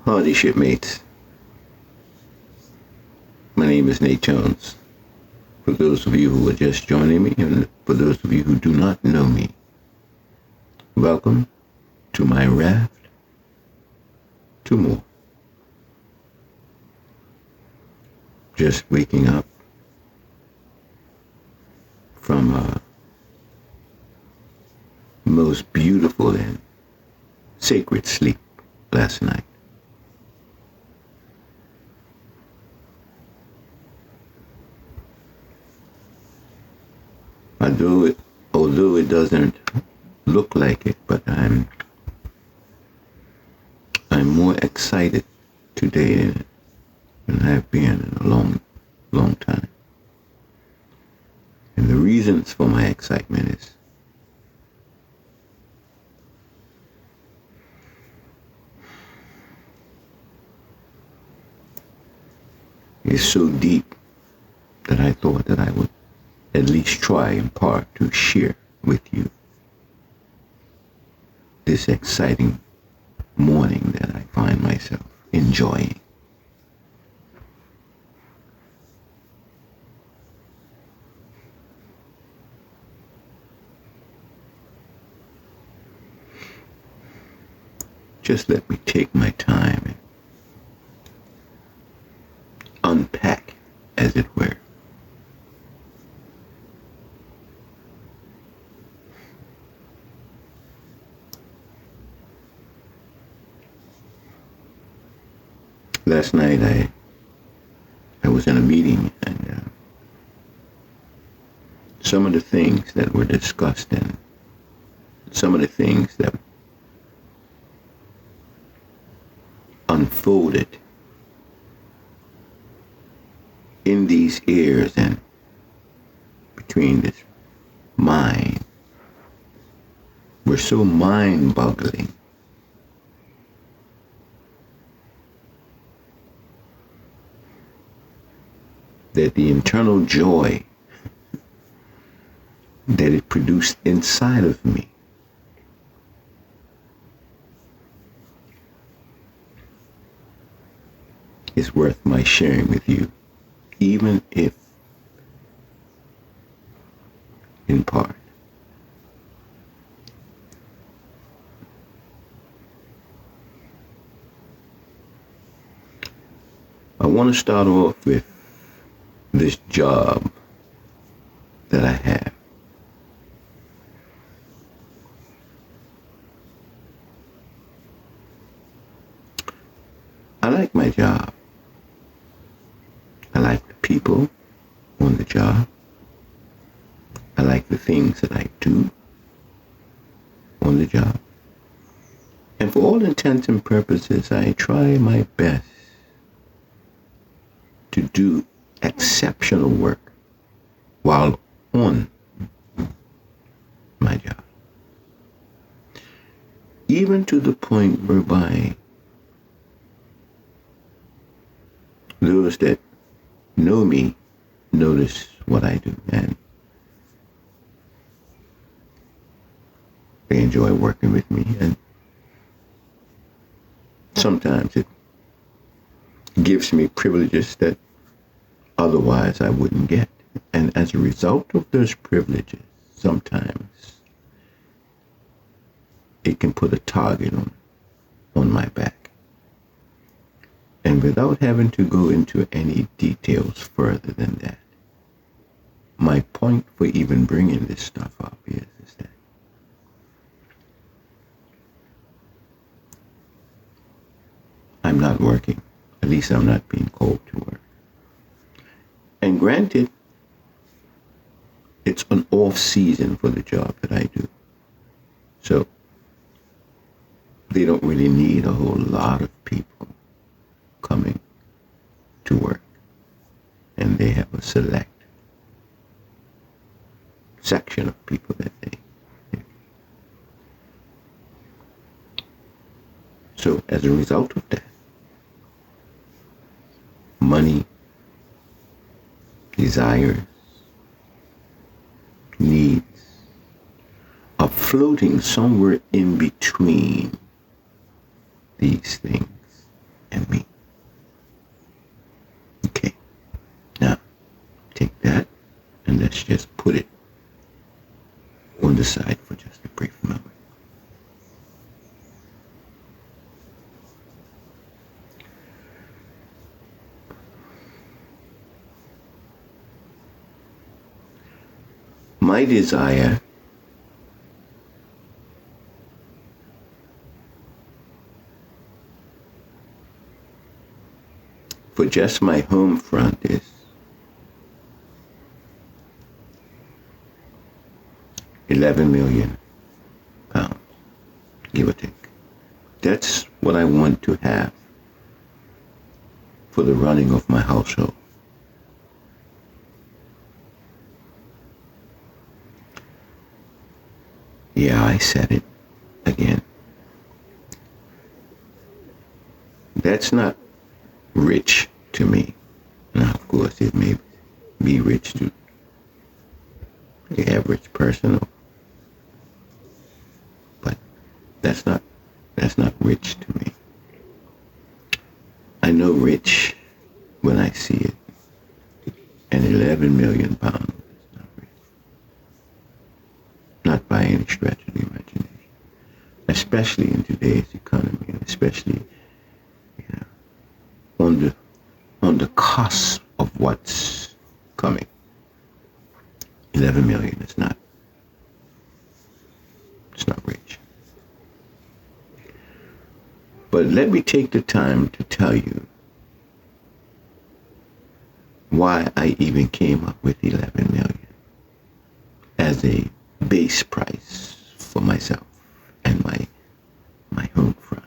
Howdy, shipmates. My name is Nate Jones. For those of you who are just joining me, and for those of you who do not know me, welcome to my Raft to more. Just waking up from a most beautiful and sacred sleep last night. Although it doesn't look like it, but I'm more excited today than I've been in a long time. And the reasons for my excitement is so deep that I thought that I would at least try in part to share with you this exciting morning that I find myself enjoying. Just let me take my time and unpack, as it were. Last night I was in a meeting, and some of the things that were discussed and some of the things that unfolded in these ears and between this mind were so mind-boggling that the internal joy that it produced inside of me is worth my sharing with you, even if in part. I want to start off with this job that I have. I like my job. I like the people on the job. I like the things that I do on the job. And for all intents and purposes, I try my best to do exceptional work while on my job. Even to the point whereby those that know me notice what I do, and they enjoy working with me, and sometimes it gives me privileges that otherwise I wouldn't get. And as a result of those privileges, sometimes it can put a target on my back. And without having to go into any details further than that, my point for even bringing this stuff up is that I'm not working. At least I'm not being called to work. And granted, it's an off season for the job that I do. So they don't really need a whole lot of people coming to work. And they have a select section of people that they. So as a result of that, money, desires, needs are floating somewhere in between these things. and me. Okay, now take that and let's just put it on the side for just a brief moment. My desire for just my home front is £11 million, give or take. That's what I want to have for the running of my household. Yeah, I said it again. That's not rich to me. Now, of course, it may be rich to the average person, but that's not rich to me. I know rich when I see it, and £11 million is not rich. Not by any stretch of the imagination, especially in today's economy, and especially on the cusp of what's coming. 11 million is not. It's not rich. But let me take the time to tell you why I even came up with 11 million as a base price for myself and my home front.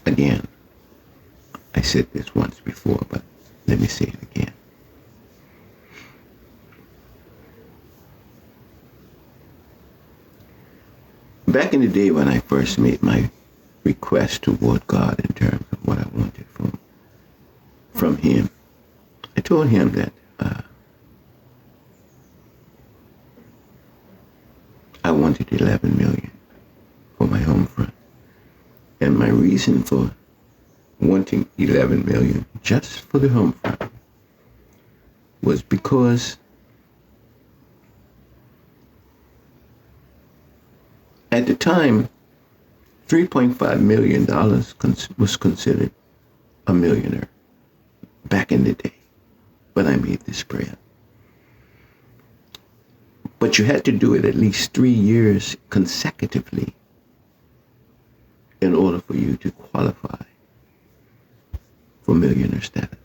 Again, I said this once before, but let me say it again. Back in the day when I first made my request toward God in terms of what I wanted from him, I told him that I wanted 11 million for my home front. And my reason for wanting 11 million just for the home front was because at the time, $3.5 million was considered a millionaire back in the day when I made this prayer. But you had to do it at least 3 years consecutively in order for you to qualify for millionaire status.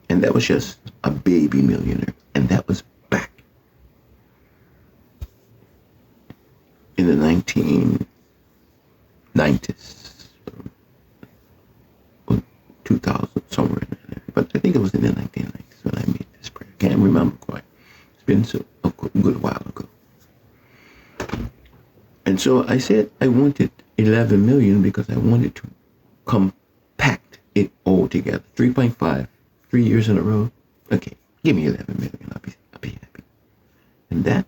And that was just a baby millionaire. And that was back in the 1990s or 2000, somewhere in there. But I think it was in the 1990s when I made this prayer. Can't remember quite. It's been a good while ago. And so I said I wanted 11 million because I wanted to compact it all together. 3.5, 3 years in a row. Okay, give me 11 million. I'll be happy. And that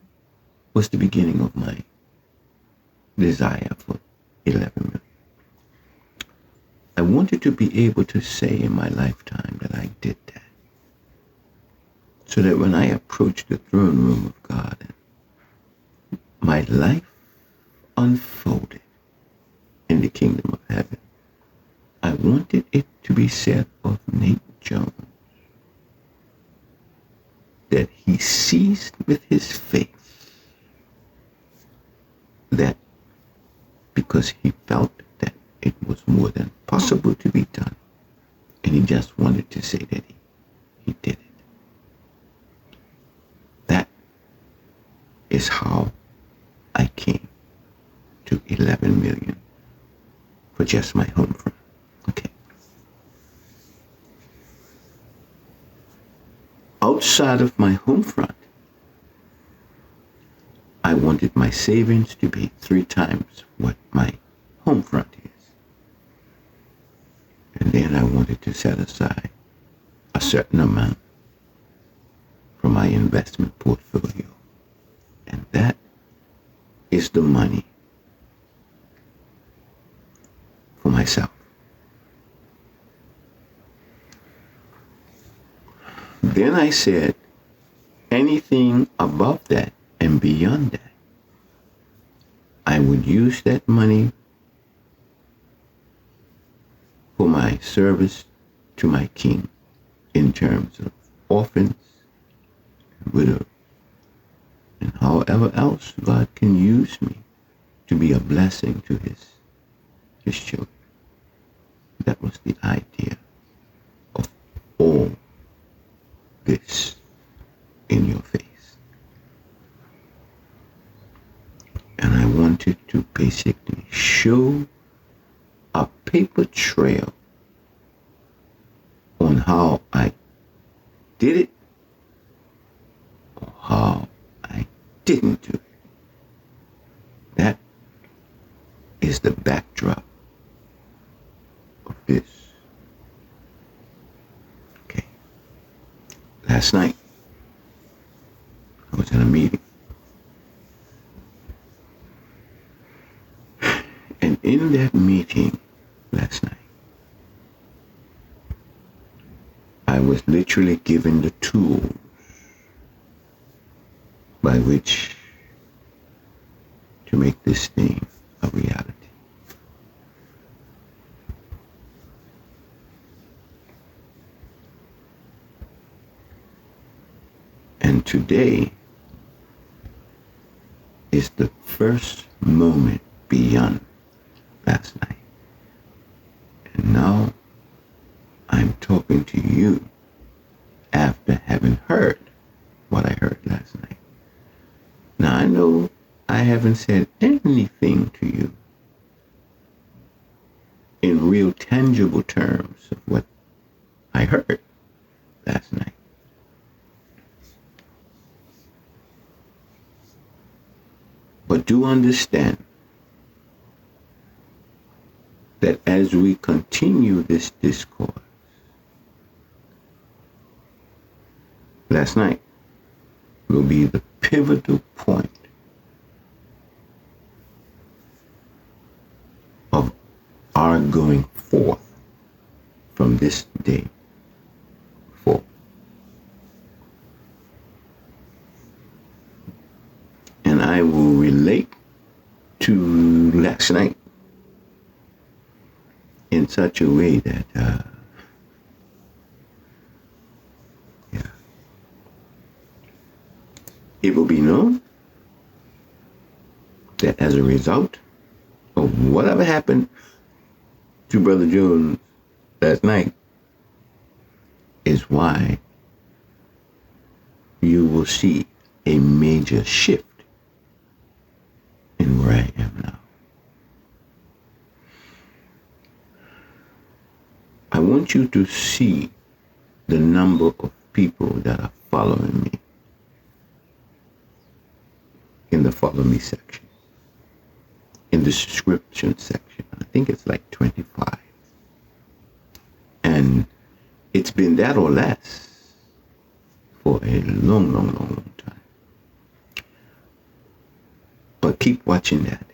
was the beginning of my desire for 11 million. I wanted to be able to say in my lifetime that I did that. So that when I approach the throne room of God and my life unfolded in the kingdom of heaven, I wanted it to be said of Nate Jones that he seized with his faith that because he felt that it was more than possible to be done, and he just wanted to say that he did it. That is how I came to 11 million for just my home front. Okay. Outside of my home front, I wanted my savings to be 3 times what my home front is. And then I wanted to set aside a certain amount for my investment portfolio. And that is the money myself. Then I said, anything above that and beyond that, I would use that money for my service to my King in terms of orphans, widows, and however else God can use me to be a blessing to his children. That was the idea of all this in your face. And I wanted to basically show a paper trail on how I did it or how I didn't do it. That is the backdrop of this. Okay. Last night, I was in a meeting. And in that meeting last night, I was literally given the tools by which to make this thing a reality. And today is the first moment beyond last night. And now I'm talking to you after having heard what I heard last night. Now I know I haven't said anything to you in real tangible terms of what I heard last night. But do understand that as we continue this discourse, last night will be the pivotal point of our going forth from this day forward. And I will relate to last night in such a way that it will be known that as a result of whatever happened to Brother Jones last night is why you will see a major shift in where I am now. I want you to see the number of people that are following me in the follow me section, in the subscription section. I think it's like 25. And it's been that or less for a long time. But keep watching that.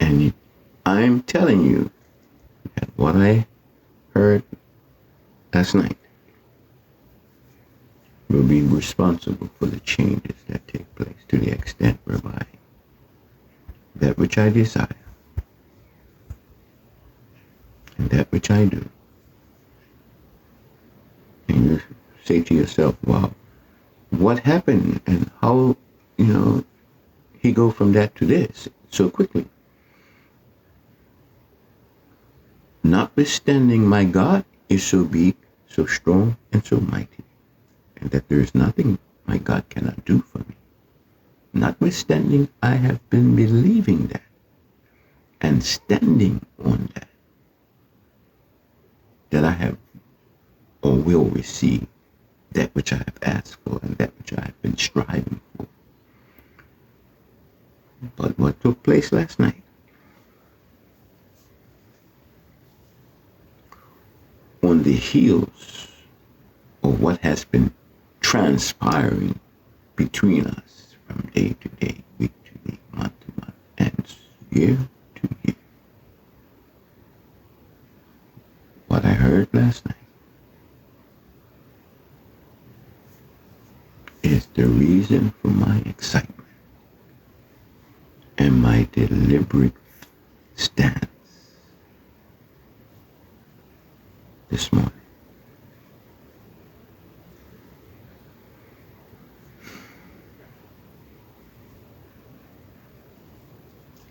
And I'm telling you that what I heard last night will be responsible for the changes that take place to the extent whereby that which I desire and that which I do. And you say to yourself, wow, what happened and how, he go from that to this so quickly? Notwithstanding, my God is so big, so strong, and so mighty, and that there is nothing my God cannot do for me. Notwithstanding, I have been believing that and standing on that I have or will receive that which I have asked for and that which I have been striving for. But what took place last night on the heels of what has been transpiring between us from day to day, week to week, month to month, and year to year, heard last night is the reason for my excitement and my deliberate stance this morning.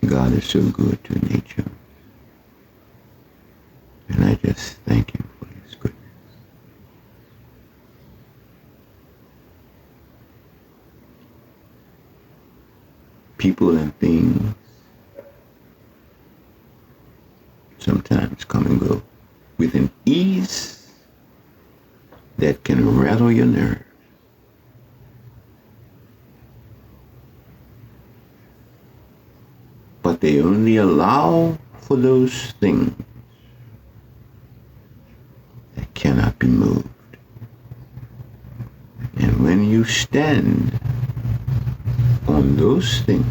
God is so good to nature, and I just thank him for his goodness. People and things sometimes come and go with an ease that can rattle your nerves. But they only allow for those things that cannot be moved. And when you stand on those things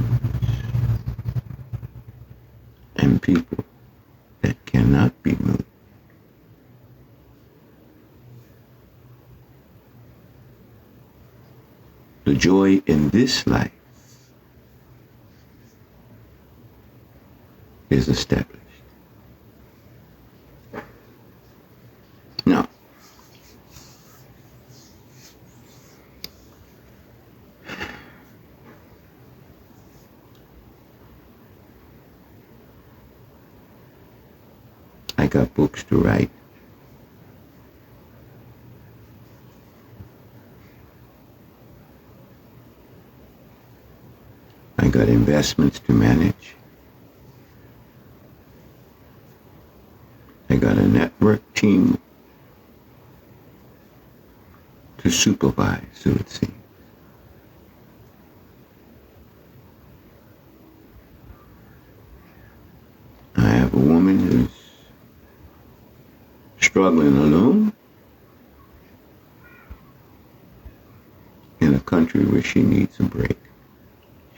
and people that cannot be moved, the joy in this life is established. Now, I got books to write. I got investments to manage. I got a network team to supervise, so it seems. I have a woman who's struggling alone in a country where she needs a break.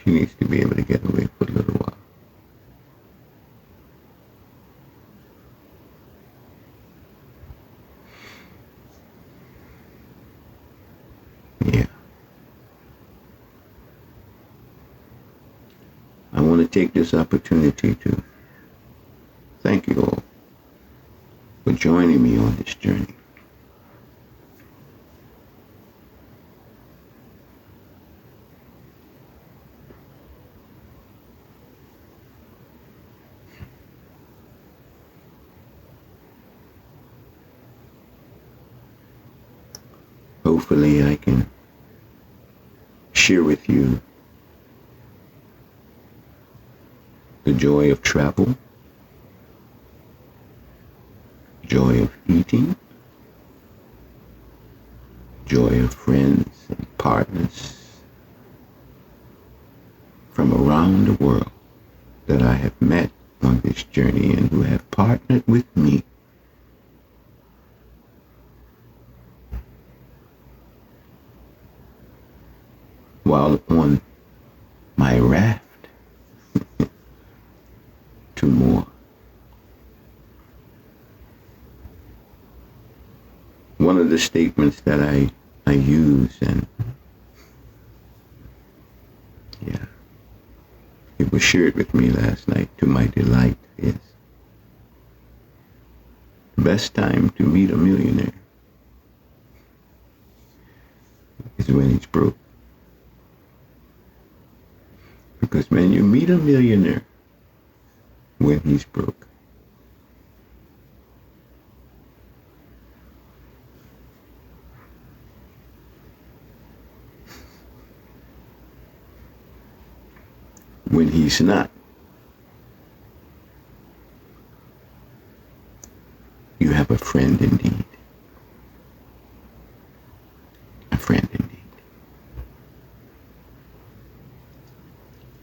She needs to be able to get away for a little while. Yeah. I want to take this opportunity to thank you all for joining me on this journey. Hopefully I can share with you the joy of travel, joy of eating, joy of friends and partners from around the world that I have met on this journey and who have partnered with me while on my raft to more. One of the statements that I use, and yeah, it was shared with me last night to my delight, is the best time to meet a millionaire is when he's broke. Because when you meet a millionaire when he's broke, when he's not, you have a friend indeed. A friend indeed.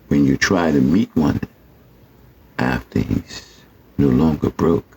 When you try to meet one after he's no longer broke,